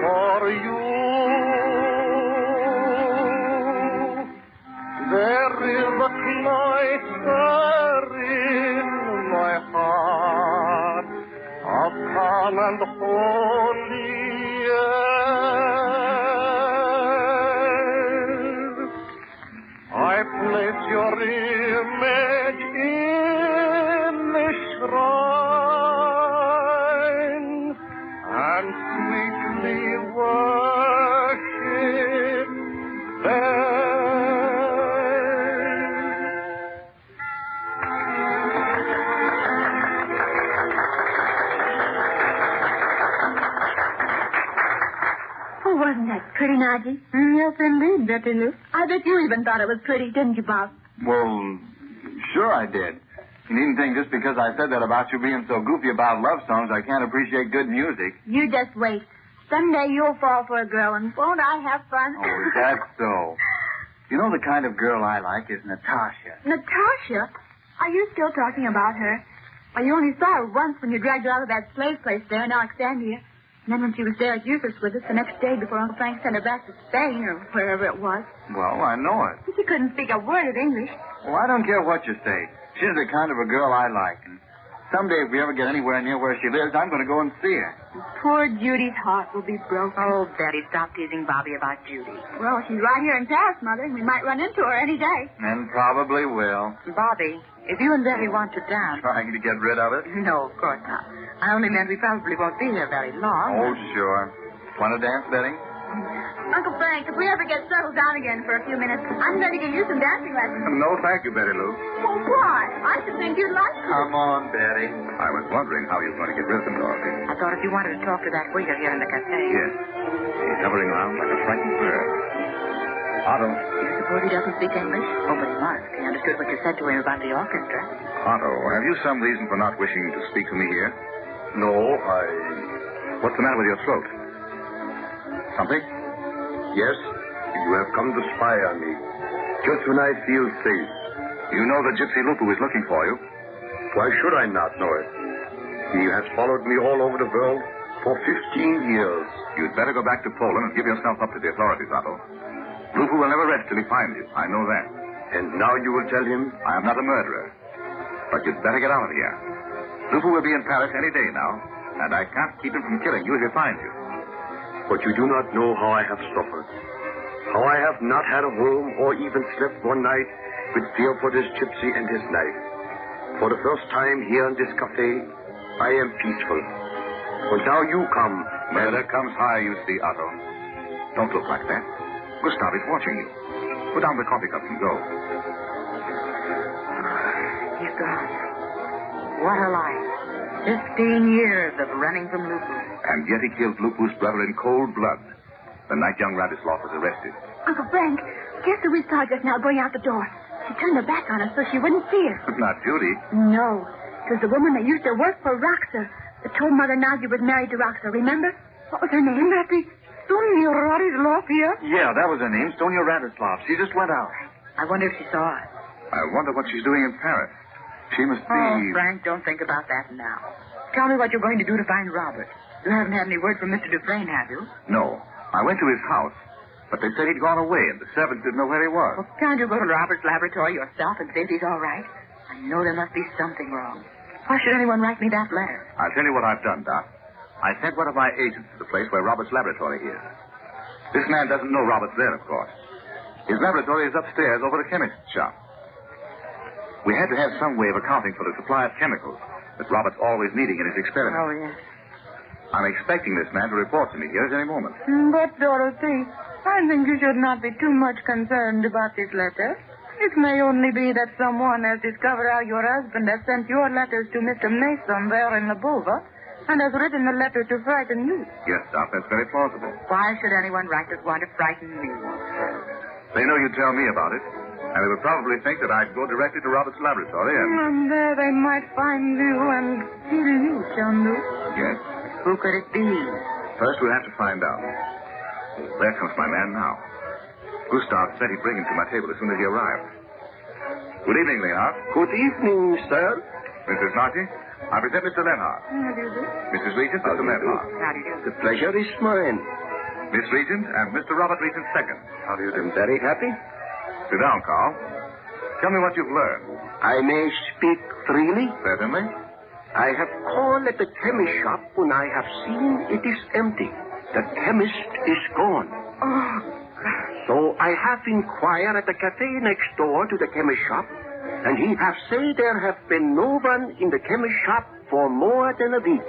for you. There is a cloister in my heart of calm and holy air. I place your image in the shrine and sweetly worship there. Oh, wasn't that pretty, Najee? Yes, indeed, Betty Lou. I bet you even thought it was pretty, didn't you, Bob? Well, sure I did. You needn't think just because I said that about you being so goofy about love songs, I can't appreciate good music. You just wait. Someday you'll fall for a girl, and won't I have fun? Oh, is that so? You know the kind of girl I like is Natasha. Natasha? Are you still talking about her? Well, you only saw her once when you dragged her out of that slave place there in Alexandria. And then when she was there at Eustace with us the next day before Uncle Frank sent her back to Spain or wherever it was. Well, I know it. She couldn't speak a word of English. Well, I don't care what you say. She's the kind of a girl I like. And someday if we ever get anywhere near where she lives, I'm going to go and see her. Poor Judy's heart will be broken. Oh, Betty, stop teasing Bobby about Judy. Well, she's right here in Paris, Mother, and we might run into her any day. And probably will. Bobby, if you and Betty want to dance... Trying to get rid of it? No, of course not. I only meant we probably won't be here very long. Oh, sure. Want to dance, Betty? Uncle Frank, if we ever get settled down again for a few minutes, I'm going to give you some dancing lessons. No, thank you, Betty Lou. Well, why? I should think you'd like to. Come on, Betty. I was wondering how you were going to get rid of them, Dorothy. I thought if you wanted to talk to that waiter here in the cafe... Yes. He's hovering around like a frightened bird. Otto. You suppose he doesn't speak English? Oh, but he must. He understood what you said to him about the orchestra. Otto, have you some reason for not wishing to speak to me here? No, What's the matter with your throat? Something? Yes, you have come to spy on me. Just when I feel safe. You know that Gypsy Lupu is looking for you. Why should I not know it? He has followed me all over the world for 15 years. You'd better go back to Poland and give yourself up to the authorities, Otto. Lupu will never rest till he finds you. I know that. And now you will tell him? I am not a murderer. But you'd better get out of here. Lupu will be in Paris any day now, and I can't keep him from killing you if he finds you. But you do not know how I have suffered. How I have not had a home or even slept one night with fear for this gypsy and his knife. For the first time here in this cafe, I am peaceful. But now you come. Murder comes high, you see, Otto. Don't look like that. Gustav is watching you. Put down the coffee cups and go. He's gone. What a life. 15 years of running from Lupu. And yet he killed Lupu's brother in cold blood. The night young Radislav was arrested. Uncle Frank, guess who we saw just now going out the door? She turned her back on us so she wouldn't see us. Not Judy. No. It was the woman that used to work for Roxa. That told Mother Nadia was married to Roxa, remember? What was her name? Betty, Sonia Radislav here? Yeah, that was her name, Sonia Radislav. She just went out. I wonder if she saw us. I wonder what she's doing in Paris. She must be... Oh, Frank, don't think about that now. Tell me what you're going to do to find Robert. You haven't had any word from Mr. Dufresne, have you? No. I went to his house, but they said he'd gone away, and the servants didn't know where he was. Well, can't you go to Robert's laboratory yourself and see if he's all right? I know there must be something wrong. Why should anyone write me that letter? I'll tell you what I've done, Doc. I sent one of my agents to the place where Robert's laboratory is. This man doesn't know Robert's there, of course. His laboratory is upstairs over the chemist's shop. We had to have some way of accounting for the supply of chemicals that Robert's always needing in his experiments. Oh, yes. I'm expecting this man to report to me here at any moment. But, Dorothy, I think you should not be too much concerned about this letter. It may only be that someone has discovered how your husband has sent your letters to Mr. Mason there in Lvova and has written the letter to frighten you. Yes, Doc, that's very plausible. Why should anyone write that want to frighten me? They know you'd tell me about it, and they would probably think that I'd go directly to Robert's laboratory And there they might find you and kill you, Chandu. Yes. Who could it be? First, we'll have to find out. There comes my man now. Gustav said he'd bring him to my table as soon as he arrived. Good evening, Leonard. Good evening, sir. Mrs. Narty, I present Mr. Lenhart. How do you do? Mrs. Regent, Mr. Lenhart. How do you do? The pleasure is mine. Miss Regent and Mr. Robert Regent II. How do you do? I'm very happy. Sit down, Carl. Tell me what you've learned. I may speak freely. Certainly. I have called at the chemist shop when I have seen it is empty. The chemist is gone. So I have inquired at the cafe next door to the chemist shop, and he have said there have been no one in the chemist shop for more than a week.